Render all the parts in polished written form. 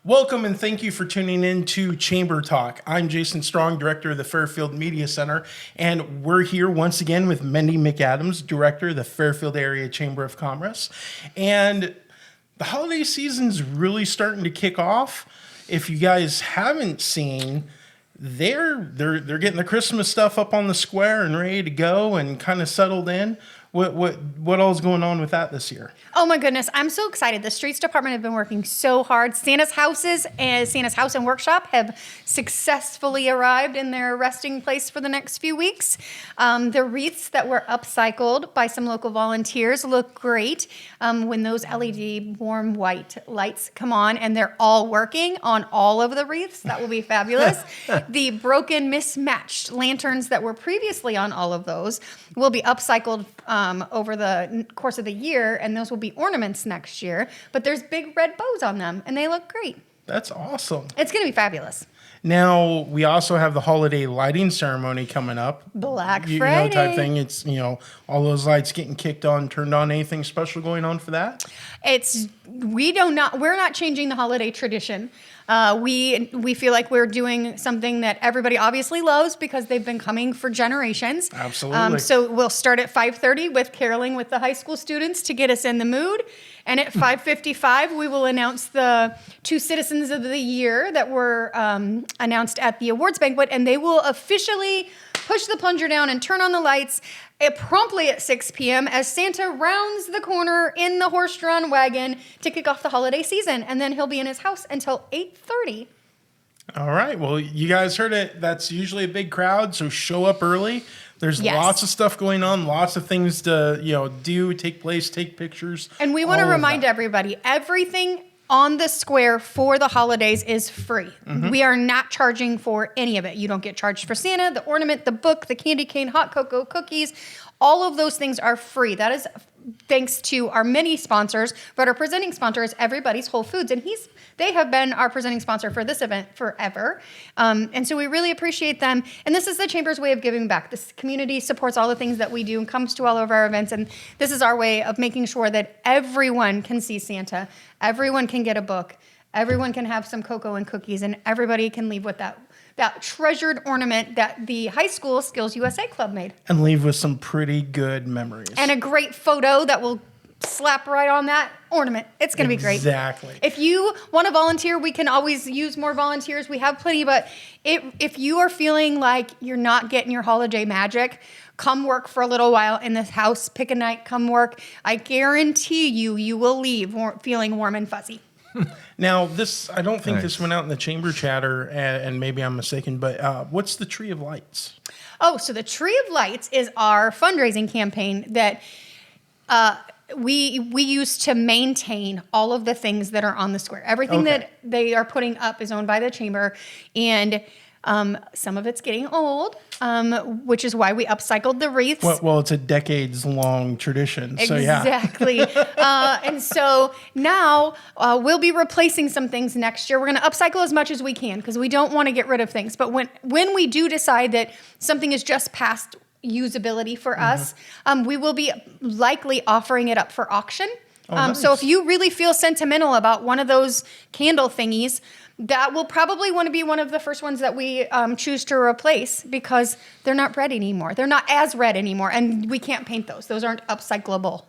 Welcome and thank you for tuning in to Chamber Talk. I'm Jason Strong, Director of the Fairfield Media Center, and we're here once again with Mindy McAdams, Director of the Fairfield Area Chamber of Commerce. And the holiday season's really starting to kick off. If you guys haven't seen, they're getting the Christmas stuff up on the square and ready to go and kind of settled in. What all's going on with that this year? Oh my goodness, I'm so excited. The streets department have been working so hard. Santa's House and Workshop have successfully arrived in their resting place for the next few weeks. The wreaths that were upcycled by some local volunteers look great when those LED warm white lights come on and they're all working on all of the wreaths. That will be fabulous. The broken, mismatched lanterns that were previously on all of those will be upcycled over the course of the year, and those will be ornaments next year. But there's big red bows on them, and they look great. That's awesome. It's going to be fabulous. Now, we also have the holiday lighting ceremony coming up. Black Friday. Type thing. It's, all those lights getting kicked on, turned on. Anything special going on for that? We're not changing the holiday tradition. We feel like we're doing something that everybody obviously loves because they've been coming for generations. Absolutely. So we'll start at 5:30 with caroling with the high school students to get us in the mood. And at 5:55, we will announce the 2 Citizens of the Year that were announced at the awards banquet, and they will officially push the plunger down and turn on the lights promptly at 6 p.m. as Santa rounds the corner in the horse-drawn wagon to kick off the holiday season. And then he'll be in his house until 8:30. All right. Well, you guys heard it. That's usually a big crowd, so show up early. There's lots of stuff going on, lots of things to do, take place, take pictures. And we want to remind everybody, everything on the square for the holidays is free. Mm-hmm. We are not charging for any of it. You don't get charged for Santa, the ornament, the book, the candy cane, hot cocoa, cookies. All of those things are free. That is thanks to our many sponsors, but our presenting sponsor is Everybody's Whole Foods, and they have been our presenting sponsor for this event forever. And so we really appreciate them. And this is the Chamber's way of giving back. This community supports all the things that we do and comes to all of our events. And this is our way of making sure that everyone can see Santa, everyone can get a book, everyone can have some cocoa and cookies, and everybody can leave with that treasured ornament that the high school Skills USA Club made. And leave with some pretty good memories. And a great photo that will slap right on that ornament. It's going to be great. Exactly. If you want to volunteer, we can always use more volunteers. We have plenty, but if you are feeling like you're not getting your holiday magic, come work for a little while in this house, pick a night, come work. I guarantee you will leave feeling warm and fuzzy. Now, I don't think this went out in the chamber chatter, and maybe I'm mistaken, but what's the Tree of Lights? Oh, so the Tree of Lights is our fundraising campaign that we use to maintain all of the things that are on the square. Everything that they are putting up is owned by the chamber, and some of it's getting old, which is why we upcycled the wreaths. Well, it's a decades-long tradition, so exactly. And so now we'll be replacing some things next year. We're going to upcycle as much as we can because we don't want to get rid of things. But when we do decide that something is just past usability for us, we will be likely offering it up for auction. Nice. So if you really feel sentimental about one of those candle thingies, that will probably want to be one of the first ones that we choose to replace because they're not red anymore. They're not as red anymore, and we can't paint those. Those aren't upcyclable.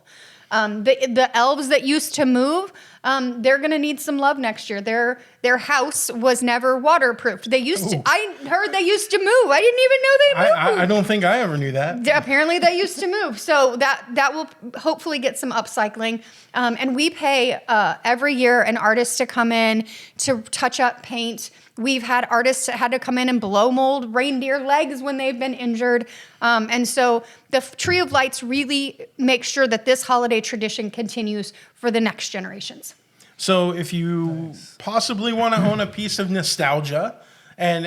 The elves that used to move, they're going to need some love next year. Their house was never waterproofed. I heard they used to move. I didn't even know they moved. I don't think I ever knew that. Apparently they used to move. So that will hopefully get some upcycling. And we pay every year an artist to come in to touch up paint. We've had artists that had to come in and blow mold reindeer legs when they've been injured. And so the Tree of Lights really makes sure that this holiday tradition continues for the next generations. So if you possibly want to own a piece of nostalgia and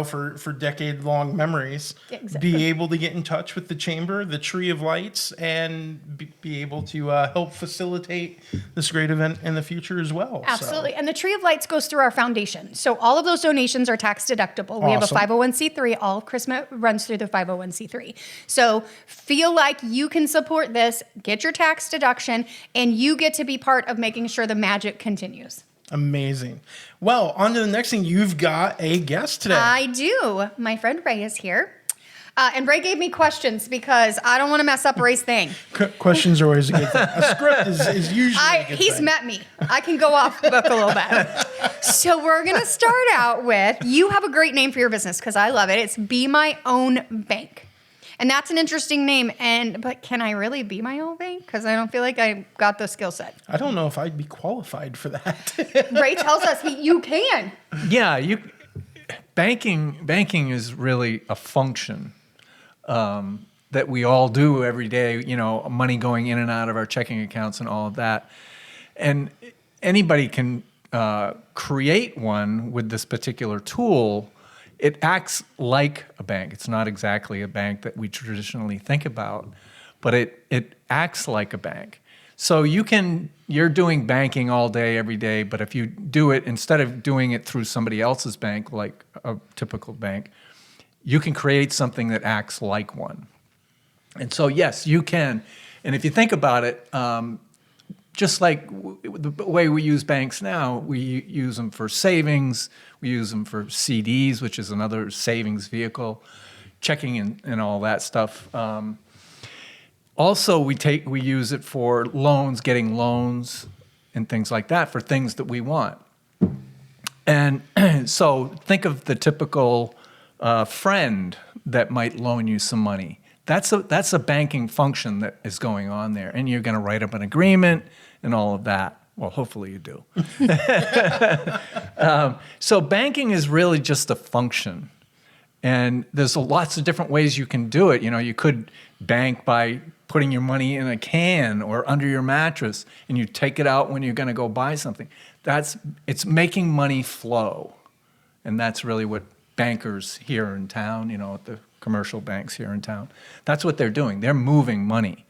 for decade-long memories, be able to get in touch with the chamber, the Tree of Lights, and be able to help facilitate this great event in the future as well. Absolutely. And the Tree of Lights goes through our foundation. So all of those donations are tax deductible. We have a 501c3. All of Christmas runs through the 501c3. So feel like you can support this, get your tax deduction, and you get to be part of making sure the magic continues. Amazing. Well, on to the next thing. You've got a guest today. I do. My friend Ray is here. And Ray gave me questions because I don't want to mess up Ray's thing. Questions are always a good thing. A script is usually a good He's thing. met me. I can go off the book a little bit. So we're going to start out with, you have a great name for your business because I love it. It's Be My Own Bank. And that's an interesting name. But can I really be my own bank? Because I don't feel like I got the skill set. I don't know if I'd be qualified for that. Ray tells us you can. Yeah, banking is really a function that we all do every day, money going in and out of our checking accounts and all of that. And anybody can create one with this particular tool. It acts like a bank. It's not exactly a bank that we traditionally think about, but it acts like a bank. So you're doing banking all day, every day, but if you do it, instead of doing it through somebody else's bank, like a typical bank, you can create something that acts like one. And so, yes, you can. And if you think about it, just like the way we use banks now, we use them for savings, we use them for CDs, which is another savings vehicle, checking and all that stuff. Also, we use it for loans, getting loans and things like that for things that we want. And so think of the typical friend that might loan you some money. That's a banking function that is going on there. And you're going to write up an agreement and all of that. Well, hopefully you do. So banking is really just a function. And there's lots of different ways you can do it. You could bank by putting your money in a can or under your mattress, and you take it out when you're going to go buy something. It's making money flow. And that's really what bankers here in town, at the commercial banks here in town, that's what they're doing. They're moving money.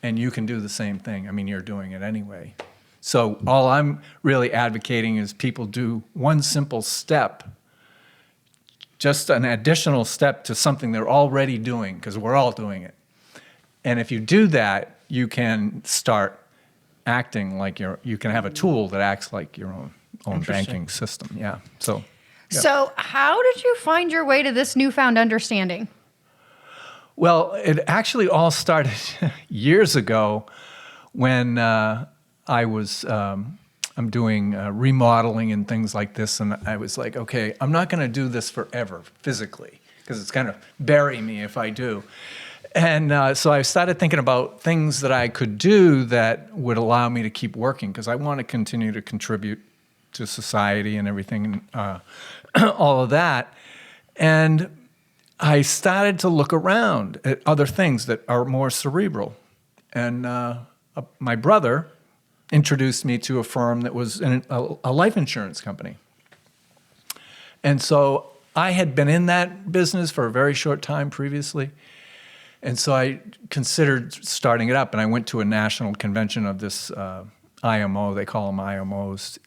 And you can do the same thing. I mean, you're doing it anyway. So all I'm really advocating is people do one simple step, just an additional step to something they're already doing, because we're all doing it. And if you do that, you can start acting like you can have a tool that acts like your own banking system. Yeah. So. Yeah. So how did you find your way to this newfound understanding? Well, it actually all started years ago when I'm doing remodeling and things like this, and I was like, okay, I'm not going to do this forever physically because it's going to bury me if I do. And so I started thinking about things that I could do that would allow me to keep working because I want to continue to contribute to society and everything, all of that. And I started to look around at other things that are more cerebral. And my brother introduced me to a firm that was a life insurance company. And so I had been in that business for a very short time previously. And so I considered starting it up. And I went to a national convention of this IMO. They call them IMOs.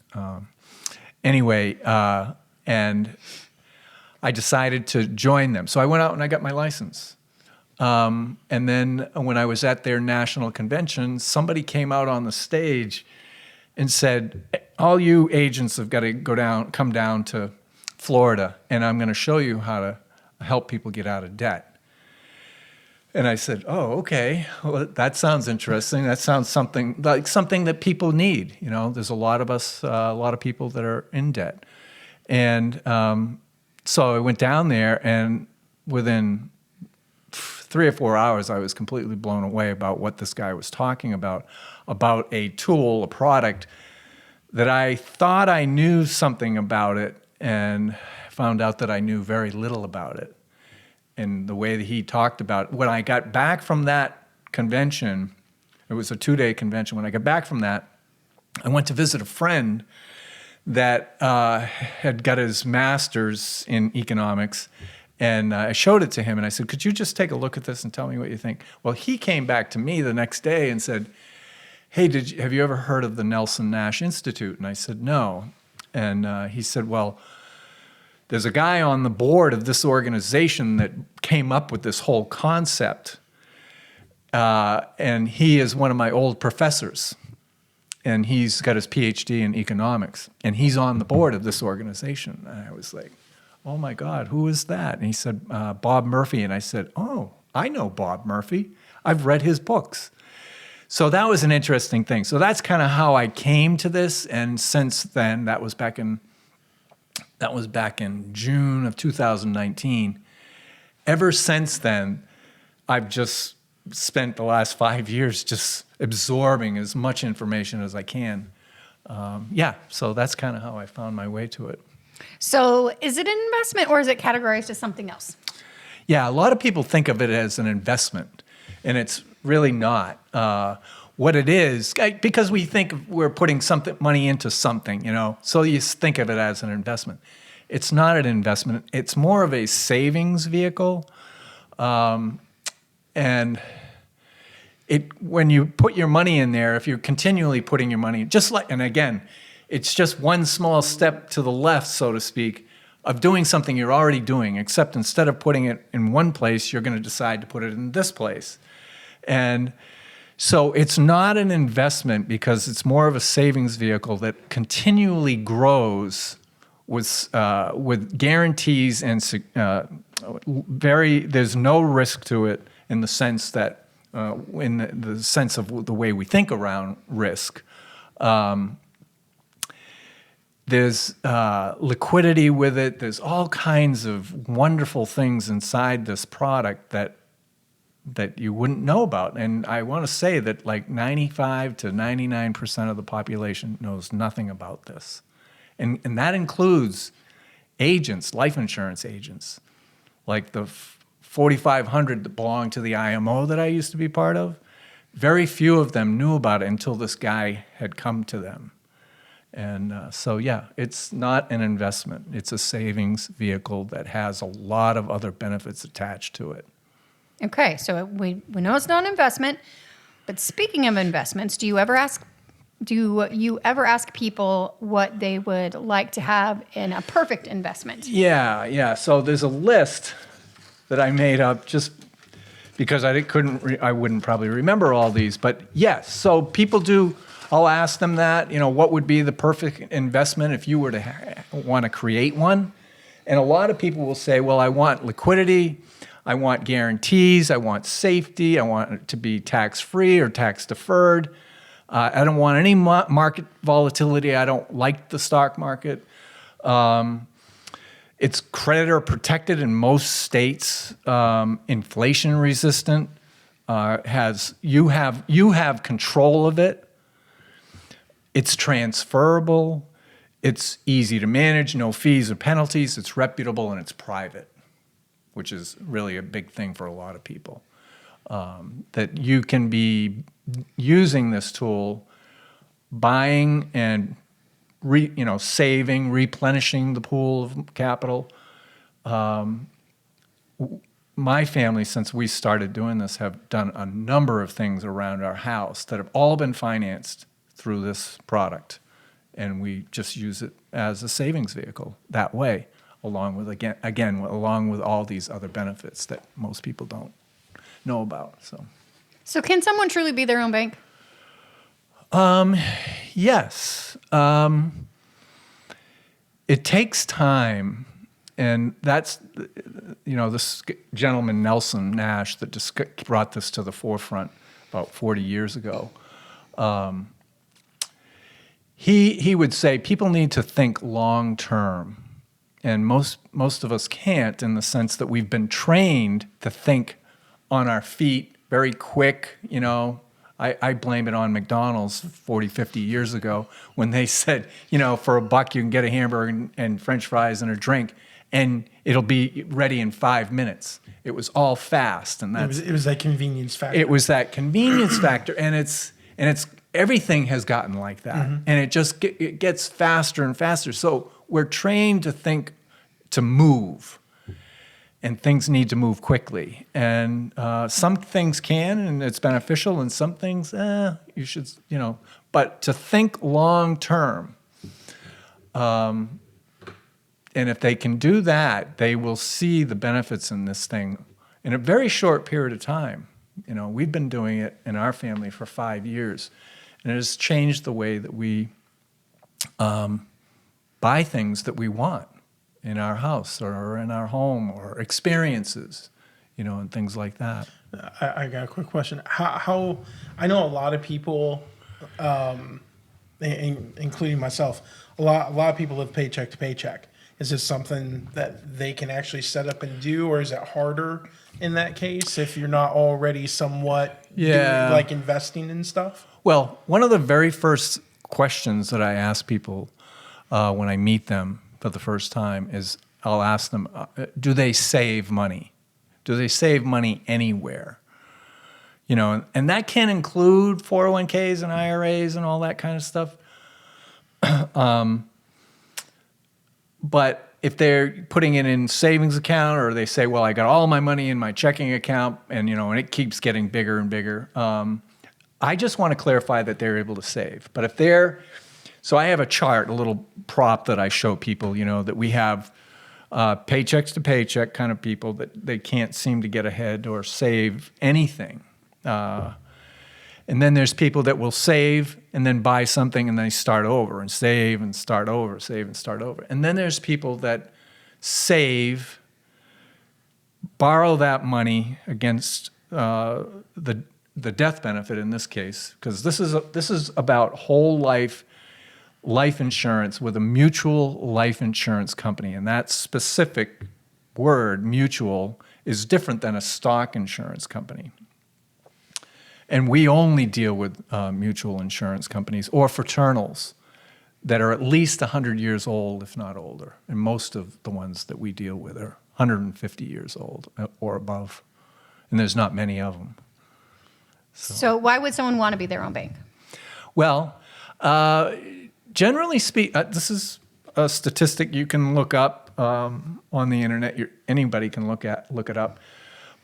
And I decided to join them. So I went out and I got my license. And then when I was at their national convention, somebody came out on the stage and said, all you agents have got to come down to Florida, and I'm going to show you how to help people get out of debt. And I said, oh, okay, well, that sounds interesting. That sounds something that people need. There's a lot of us, a lot of people that are in debt. And so I went down there, and within 3 or 4 hours, I was completely blown away about what this guy was talking about a tool, a product that I thought I knew something about it and found out that I knew very little about it. And the way that he talked about it. When I got back from that convention, it was a 2-day convention. When I got back from that, I went to visit a friend that had got his master's in economics. And I showed it to him, and I said, could you just take a look at this and tell me what you think? Well, he came back to me the next day and said, hey, have you ever heard of the Nelson Nash Institute? And I said, no. And he said, well, there's a guy on the board of this organization that came up with this whole concept, and he is one of my old professors. and he's got his PhD in economics, and he's on the board of this organization. And I was like, oh my God, who is that? And he said, Bob Murphy. And I said, oh, I know Bob Murphy. I've read his books. So that was an interesting thing. So that's kind of how I came to this. And since then, that was back in June of 2019. Ever since then, I've just spent the last 5 years just absorbing as much information as I can. So that's kind of how I found my way to it. So is it an investment or is it categorized as something else? Yeah, a lot of people think of it as an investment, and it's really not. What it is, because we think we're putting money into something, so you think of it as an investment. It's not an investment. It's more of a savings vehicle. And when you put your money in there, if you're continually putting your money, and again, it's just one small step to the left, so to speak, of doing something you're already doing, except instead of putting it in one place, you're going to decide to put it in this place. And so it's not an investment because it's more of a savings vehicle that continually grows with guarantees and there's no risk to it in the sense that, in the sense of the way we think around risk. There's liquidity with it. There's all kinds of wonderful things inside this product that you wouldn't know about. And I want to say that like 95 to 99% of the population knows nothing about this. And that includes agents, life insurance agents, like the 4,500 that belong to the IMO that I used to be part of. Very few of them knew about it until this guy had come to them. And it's not an investment. It's a savings vehicle that has a lot of other benefits attached to it. Okay, so we know it's not an investment, but speaking of investments, do you ever ask people what they would like to have in a perfect investment? Yeah. So there's a list that I made up just because I wouldn't probably remember all these, but yes. So people do. I'll ask them that. What would be the perfect investment if you were to want to create one? And a lot of people will say, well, I want liquidity. I want guarantees. I want safety. I want it to be tax-free or tax-deferred. I don't want any market volatility. I don't like the stock market. It's creditor protected in most states. Inflation resistant. You have control of it. It's transferable. It's easy to manage. No fees or penalties. It's reputable and it's private, which is really a big thing for a lot of people. That you can be using this tool, buying and saving, replenishing the pool of capital. My family, since we started doing this, have done a number of things around our house that have all been financed through this product, and we just use it as a savings vehicle that way, along with all these other benefits that most people don't know about. So can someone truly be their own bank? Yes. It takes time, and that's this gentleman Nelson Nash that just brought this to the forefront about 40 years ago. He would say people need to think long term, and most of us can't, in the sense that we've been trained to think on our feet, very quick. I blame it on McDonald's 40, 50 years ago when they said, for $1 you can get a hamburger and French fries and a drink, and it'll be ready in 5 minutes. It was all fast, and it was that convenience factor. It was that convenience factor, and it's everything has gotten like that, and it gets faster and faster. So we're trained to think, to move, and things need to move quickly. And some things can, and it's beneficial, and some things, you should, but to think long term. And if they can do that, they will see the benefits in this thing in a very short period of time. We've been doing it in our family for 5 years. And it has changed the way that we buy things that we want in our house or in our home or experiences, and things like that. I got a quick question. How I know a lot of people, including myself, a lot of people live paycheck to paycheck. Is this something that they can actually set up and do, or is it harder in that case if you're not already somewhat doing, like investing and stuff? Well, one of the very first questions that I ask people when I meet them for the first time is I'll ask them, do they save money? Do they save money anywhere? And that can include 401ks and IRAs and all that kind of stuff. But if they're putting it in savings account, or they say, well, I got all my money in my checking account and it keeps getting bigger and bigger. I just want to clarify that they're able to save. But so I have a chart, a little prop that I show people, that we have paychecks to paycheck kind of people that they can't seem to get ahead or save anything. And then there's people that will save and then buy something and they start over and save and start over, save and start over. And then there's people that save, borrow that money against the death benefit in this case, because this is about whole life insurance with a mutual life insurance company. And that specific word, mutual, is different than a stock insurance company. And we only deal with mutual insurance companies or fraternals that are at least 100 years old, if not older. And most of the ones that we deal with are 150 years old or above. And there's not many of them. So why would someone want to be their own bank? Well, generally speaking, this is a statistic you can look up on the internet. Anybody can look it up.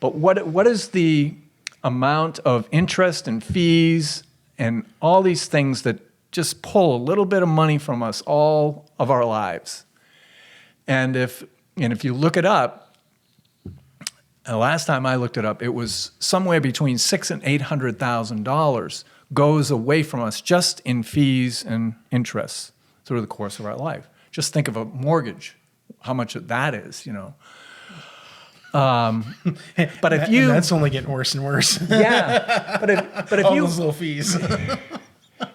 But what is the amount of interest and fees and all these things that just pull a little bit of money from us all of our lives? And if you look it up, the last time I looked it up, it was somewhere between $600,000 and $800,000 goes away from us just in fees and interest through the course of our life. Just think of a mortgage, how much that is, But if you, that's only getting worse and worse. yeah, but if All you, those little fees.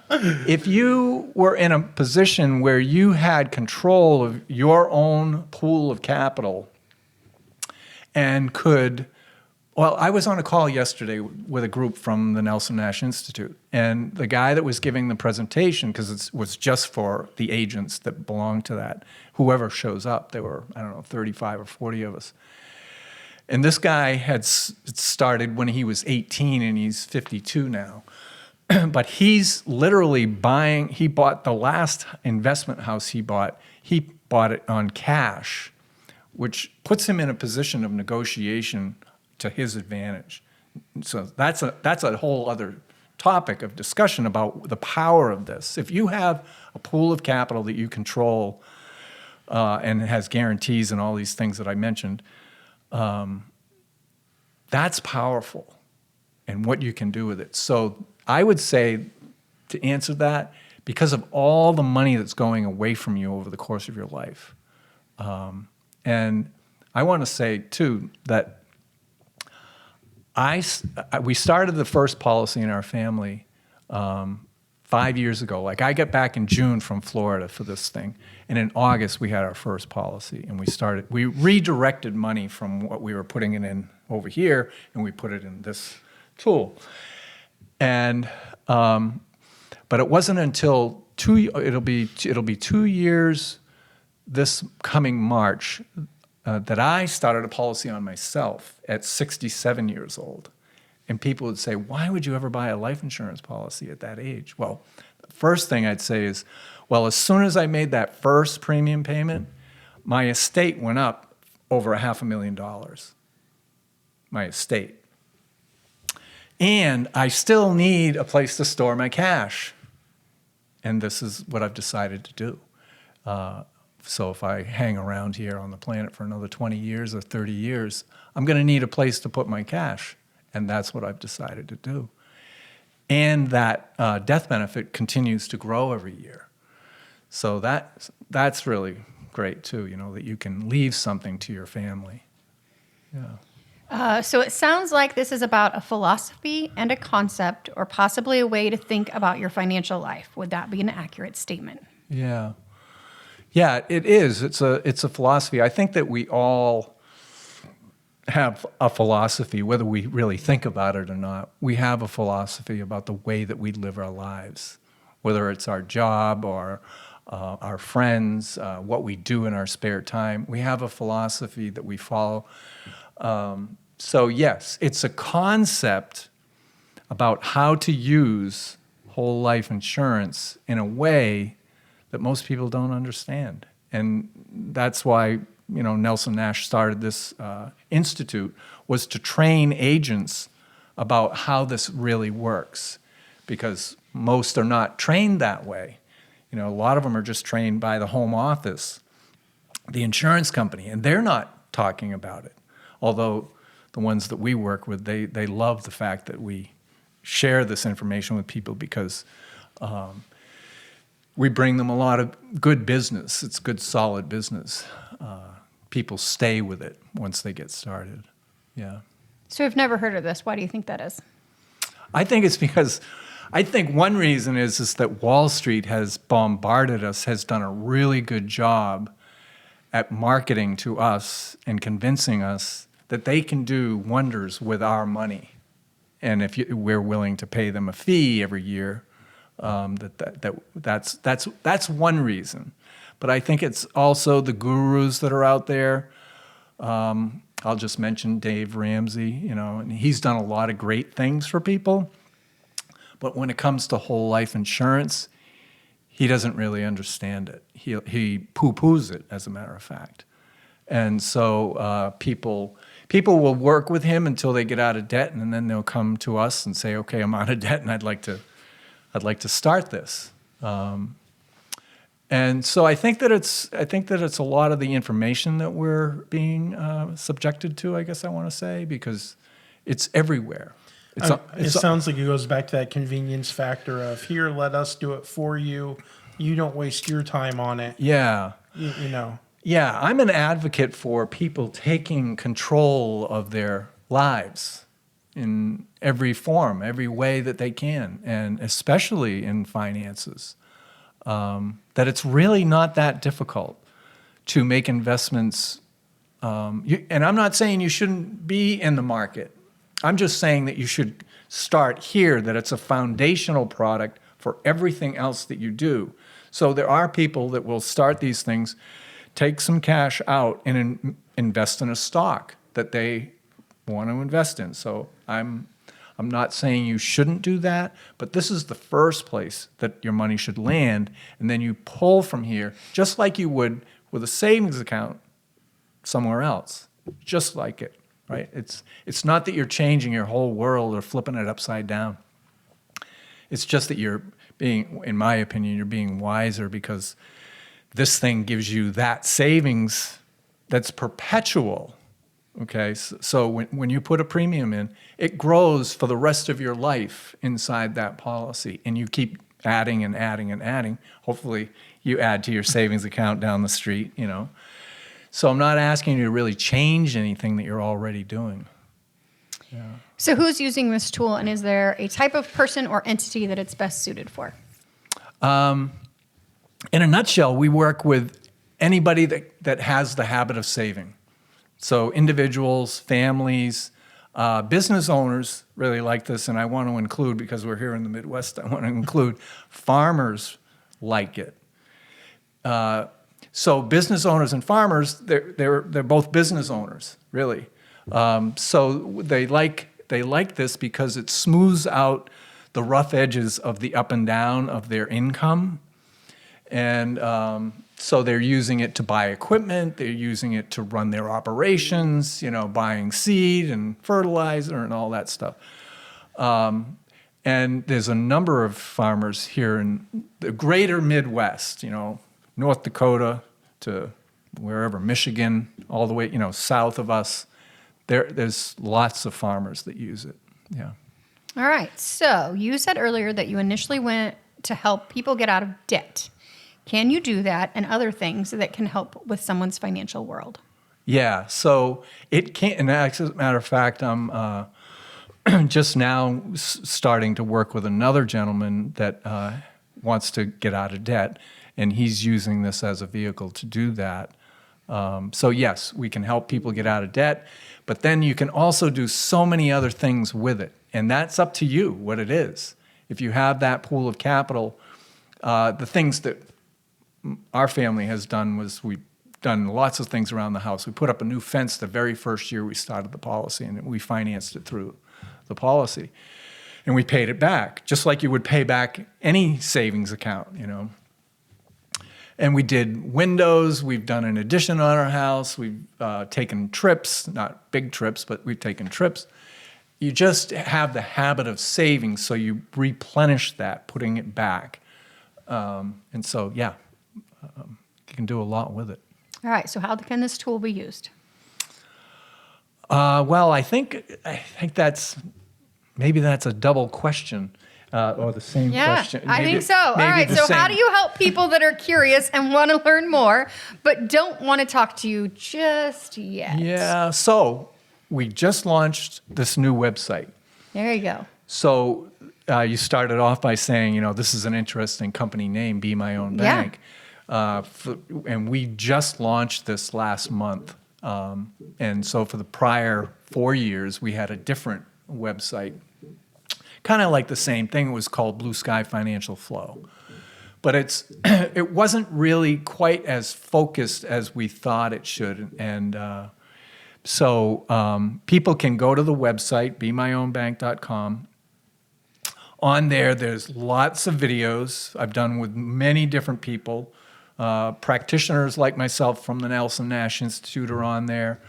if you were in a position where you had control of your own pool of capital and I was on a call yesterday with a group from the Nelson Nash Institute, and the guy that was giving the presentation, because it was just for the agents that belonged to that, whoever shows up, there were, 35 or 40 of us. And this guy had started when he was 18 and he's 52 now. But he's literally he bought the last investment house he bought it on cash, which puts him in a position of negotiation to his advantage. So that's a whole other topic of discussion about the power of this. If you have a pool of capital that you control and it has guarantees and all these things that I mentioned, that's powerful and what you can do with it. So I would say, to answer that, because of all the money that's going away from you over the course of your life. And I want to say, too, that we started the first policy in our family 5 years ago. Like, I got back in June from Florida for this thing. And in August, we had our first policy. And we redirected money from what we were putting it in over here, and we put it in this tool. And, but it wasn't until it'll be 2 years this coming March that I started a policy on myself at 67 years old. And people would say, why would you ever buy a life insurance policy at that age? Well, the first thing I'd say is, well, as soon as I made that first premium payment, my estate went up over $500,000. My estate. And I still need a place to store my cash. And this is what I've decided to do. So if I hang around here on the planet for another 20 years or 30 years, I'm going to need a place to put my cash. And that's what I've decided to do. and that death benefit continues to grow every year. So that's really great too, that you can leave something to your family. Yeah. So it sounds like this is about a philosophy and a concept, or possibly a way to think about your financial life. Would that be an accurate statement? Yeah. Yeah, it is. It's a philosophy. I think that we all have a philosophy, whether we really think about it or not. We have a philosophy about the way that we live our lives, whether it's our job or our friends, what we do in our spare time. We have a philosophy that we follow. So yes, it's a concept about how to use whole life insurance in a way that most people don't understand. And that's why, Nelson Nash started this institute, was to train agents about how this really works, because most are not trained that way. A lot of them are just trained by the home office, the insurance company, and they're not talking about it. Although the ones that we work with, they love the fact that we share this information with people, because we bring them a lot of good business. It's good, solid business. People stay with it once they get started. Yeah. So I've never heard of this. Why do you think that is? I think it's because I think one reason is that Wall Street has bombarded us, has done a really good job at marketing to us and convincing us that they can do wonders with our money. And if we're willing to pay them a fee every year, that's one reason. But I think it's also the gurus that are out there. I'll just mention Dave Ramsey, and he's done a lot of great things for people. But when it comes to whole life insurance, he doesn't really understand it. He poo-poos it, as a matter of fact. And so people will work with him until they get out of debt, and then they'll come to us and say, "Okay, I'm out of debt, and I'd like to start this." And so I think that it's a lot of the information that we're being subjected to, I guess I want to say, because it's everywhere. It sounds like it goes back to that convenience factor of, here, let us do it for you. You don't waste your time on it. Yeah. Yeah, I'm an advocate for people taking control of their lives in every form, every way that they can, and especially in finances. That it's really not that difficult to make investments. And I'm not saying you shouldn't be in the market. I'm just saying that you should start here, that it's a foundational product for everything else that you do. So there are people that will start these things, take some cash out, and invest in a stock that they want to invest in. So I'm not saying you shouldn't do that, but this is the first place that your money should land, and then you pull from here, just like you would with a savings account somewhere else, just like it, right? It's not that you're changing your whole world or flipping it upside down. It's just that you're being, in my opinion, you're being wiser, because this thing gives you that savings that's perpetual. Okay, so when you put a premium in, it grows for the rest of your life inside that policy, and you keep adding and adding and adding. Hopefully, you add to your savings account down the street, So I'm not asking you to really change anything that you're already doing. Yeah. So who's using this tool, and is there a type of person or entity that it's best suited for? In a nutshell, we work with anybody that has the habit of saving. So individuals, families, business owners really like this, and I want to include, because we're here in the Midwest, I want to include farmers like it. So business owners and farmers, they're both business owners, really. So they like this because it smooths out the rough edges of the up and down of their income. And so they're using it to buy equipment, they're using it to run their operations, buying seed and fertilizer and all that stuff. And there's a number of farmers here in the greater Midwest, North Dakota to wherever, Michigan, all the way, south of us. There's lots of farmers that use it, yeah. All right. So you said earlier that you initially went to help people get out of debt. Can you do that and other things that can help with someone's financial world? Yeah, so it can't, and as a matter of fact, I'm just now starting to work with another gentleman that wants to get out of debt, and he's using this as a vehicle to do that. So yes, we can help people get out of debt, but then you can also do so many other things with it, and that's up to you what it is. If you have that pool of capital, the things that our family has done was we've done lots of things around the house. We put up a new fence the very first year we started the policy, and we financed it through the policy. And we paid it back, just like you would pay back any savings account, you know. And we did windows. We've done an addition on our house. We've taken trips, not big trips, but we've taken trips. You just have the habit of saving, so you replenish that, putting it back. And so, yeah, you can do a lot with it. All right. So how can this tool be used? Well, I think maybe that's a double question, or the same question. I Maybe- think so. All maybe right. the So how same. do you help people that are curious and want to learn more, but don't want to talk to you just yet? Yeah. So we just launched this new website. There you go. So you started off by saying, you know, this is an interesting company name, Be My Own Yeah. Bank. And we just launched this last month. And so for the prior 4 years, we had a different website, kind of like the same thing. It was called Blue Sky Financial Flow. But it wasn't really quite as focused as we thought it should. And so people can go to the website, BeMyOwnBank.com. On there, there's lots of videos I've done with many different people. Practitioners like myself from the Nelson Nash Institute are on there.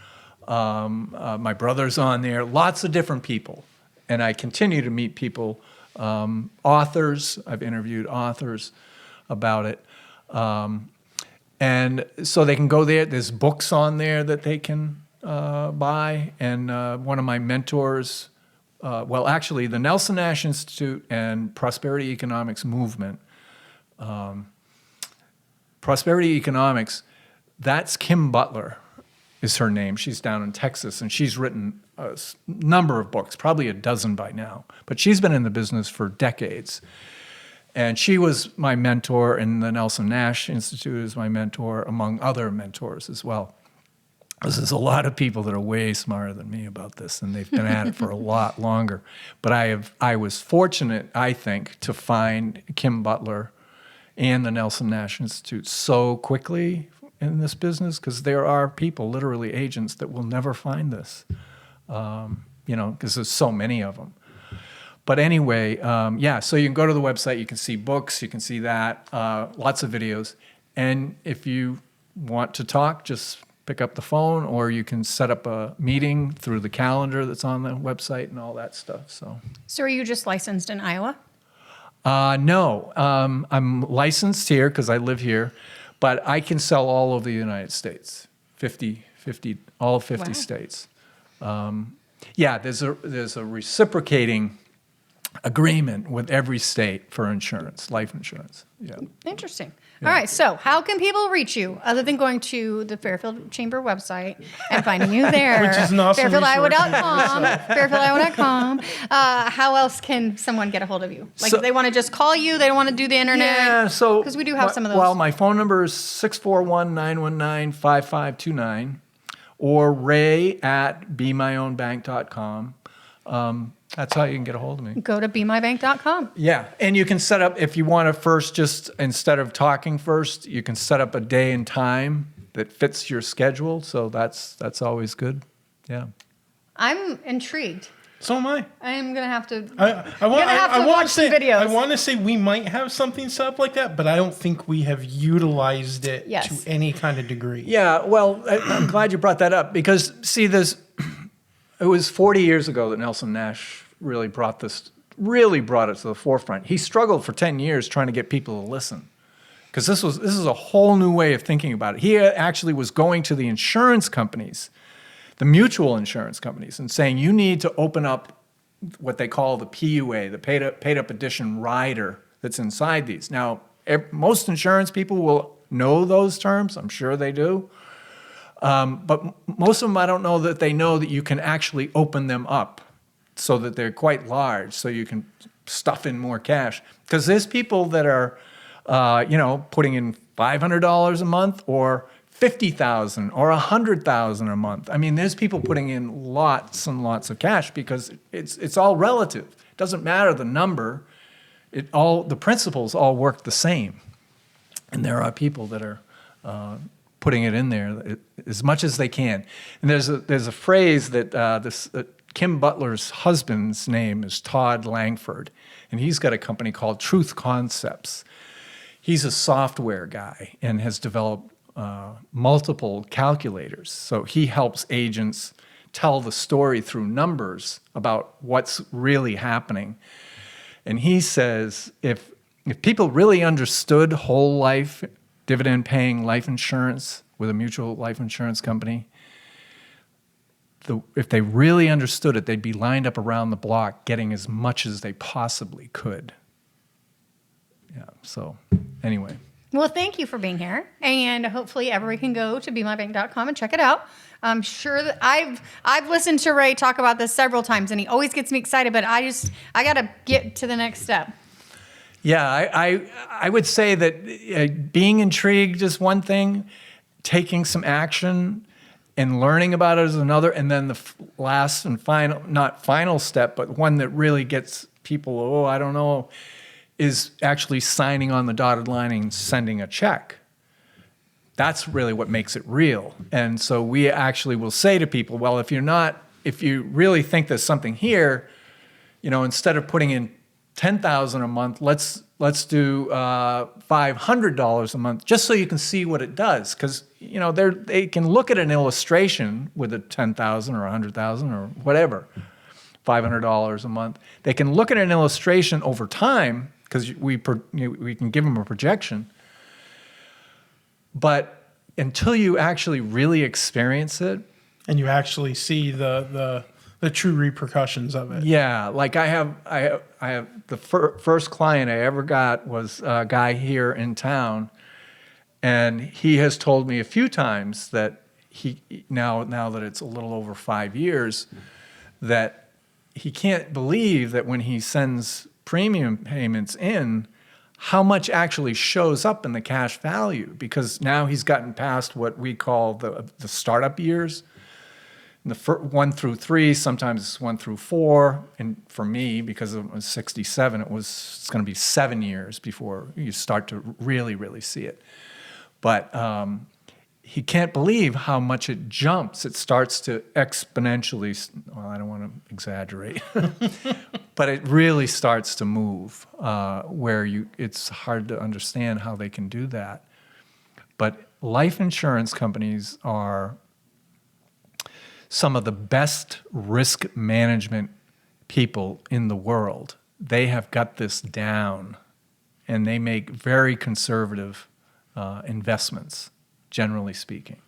My brother's on there. Lots of different people. And I continue to meet people, authors. I've interviewed authors about it. And so they can go there. There's books on there that they can buy. And one of my mentors, well, actually, the Nelson Nash Institute and Prosperity Economics Movement. Prosperity Economics, that's Kim Butler is her name. She's down in Texas, and she's written a number of books, probably a dozen by now. But she's been in the business for decades. And she was my mentor, and the Nelson Nash Institute is my mentor, among other mentors as well. There's a lot of people that are way smarter than me about this, and they've been at it for a lot longer. But I was fortunate, I think, to find Kim Butler and the Nelson Nash Institute so quickly in this business, because there are people, literally agents, that will never find this, you know, because there's so many of them. But anyway, yeah, so you can go to the website, you can see books, you can see that, lots of videos. And if you want to talk, just pick up the phone, or you can set up a meeting through the calendar that's on the website and all that stuff. So are you just licensed in Iowa? No, I'm licensed here because I live here, but I can sell all over the United States, all 50 Wow. states. Yeah, there's a reciprocating agreement with every state for insurance, life insurance. Yeah. Interesting. All right. So how can people reach you other than going to the Fairfield Chamber website and finding you there? Which is an awesome FairfieldIowa.com. FairfieldIowa.com. How else can someone get a hold of you? Like, So- if they want to just call you, they don't want to do the internet. Yeah, so because we do have some of those. Well, my phone number is 641-919-5529, or ray@BeMyOwnBank.com. That's how you can get a hold of me. Go to BeMyBank.com. Yeah, and you can set up, if you want to first, just instead of talking first, you can set up a day and time that fits your schedule. So that's always good. Yeah. I'm intrigued. So am I. I'm gonna have to. I want to watch some videos. I want to say we might have something set up like that, but I don't think we have utilized it Yes. to any kind of degree. Yeah, well, I'm glad you brought that up, because, see, it was 40 years ago that Nelson Nash really brought it to the forefront. He struggled for 10 years trying to get people to listen, because this is a whole new way of thinking about it. He actually was going to the insurance companies, the mutual insurance companies, and saying, you need to open up what they call the PUA, the paid up addition rider that's inside these. Now, most insurance people will know those terms. I'm sure they do. But most of them, I don't know that they know that you can actually open them up so that they're quite large, so you can stuff in more cash. Because there's people that are, putting in $500 a month or $50,000 or $100,000 a month. I mean, there's people putting in lots and lots of cash because it's all relative. It doesn't matter the number. The principles all work the same. And there are people that are putting it in there as much as they can. And there's a phrase that Kim Butler's husband's name is Todd Langford, and he's got a company called Truth Concepts. He's a software guy and has developed multiple calculators. So he helps agents tell the story through numbers about what's really happening. And he says if people really understood whole life, dividend-paying life insurance with a mutual life insurance company, if they really understood it, they'd be lined up around the block getting as much as they possibly could. Yeah, so anyway. Well, thank you for being here. And hopefully everybody can go to BeMyOwnBank.com and check it out. I'm sure that I've listened to Ray talk about this several times, and he always gets me excited, but I got to get to the next step. Yeah, I would say that being intrigued is one thing, taking some action and learning about it is another, and then the last and final, not final step, but one that really gets people, I don't know, is actually signing on the dotted line and sending a check. That's really what makes it real. And so we actually will say to people, well, if you really think there's something here, instead of putting in $10,000 a month, let's do $500 a month, just so you can see what it does. Because they can look at an illustration with a $10,000 or $100,000 or whatever, $500 a month. They can look at an illustration over time because we can give them a projection. But until you actually really experience it, and you actually see the true repercussions of it. Yeah, like I have the first client I ever got was a guy here in town, and he has told me a few times that now that it's a little over 5 years, that he can't believe that when he sends premium payments in, how much actually shows up in the cash value, because now he's gotten past what we call the startup years. The 1 through 3, sometimes it's 1 through 4, and for me, because it was 67, it's going to be 7 years before you start to really, really see it. But he can't believe how much it jumps. It starts to exponentially, well, I don't want to exaggerate, but it really starts to move where it's hard to understand how they can do that. But life insurance companies are some of the best risk management people in the world. They have got this down, and they make very conservative investments, generally speaking.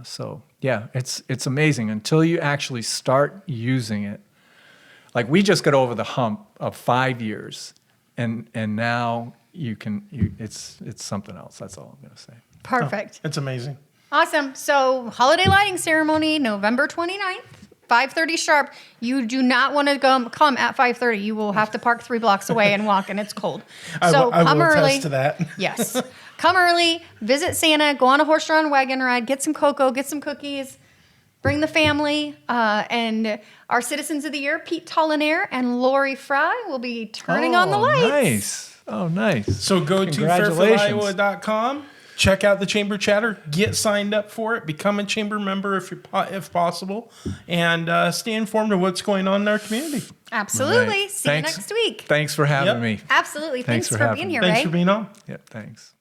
So yeah, it's amazing until you actually start using it. Like we just got over the hump of 5 years, and now it's something else. That's all I'm going to say. Perfect. It's amazing. Awesome. So holiday lighting ceremony, November 29th, 5:30 sharp. You do not want to come at 5:30. You will have to park 3 blocks away and walk, and it's cold. So I come will early. attest to that. Yes. Come early, visit Santa, go on a horse-drawn wagon ride, get some cocoa, get some cookies, bring the family, and our Citizens of the Year, Pete Tollinaire and Lori Fry, will be turning on the lights. Nice. Oh, nice. So go to Congratulations. fairfieldiowa.com, check out the Chamber Chatter, get signed up for it, become a Chamber member if possible, and stay informed of what's going on in our community. Absolutely. Right. See you next week. Thanks for having me. Absolutely. Thanks for being here, Ray. Thanks for being on. Yep, thanks.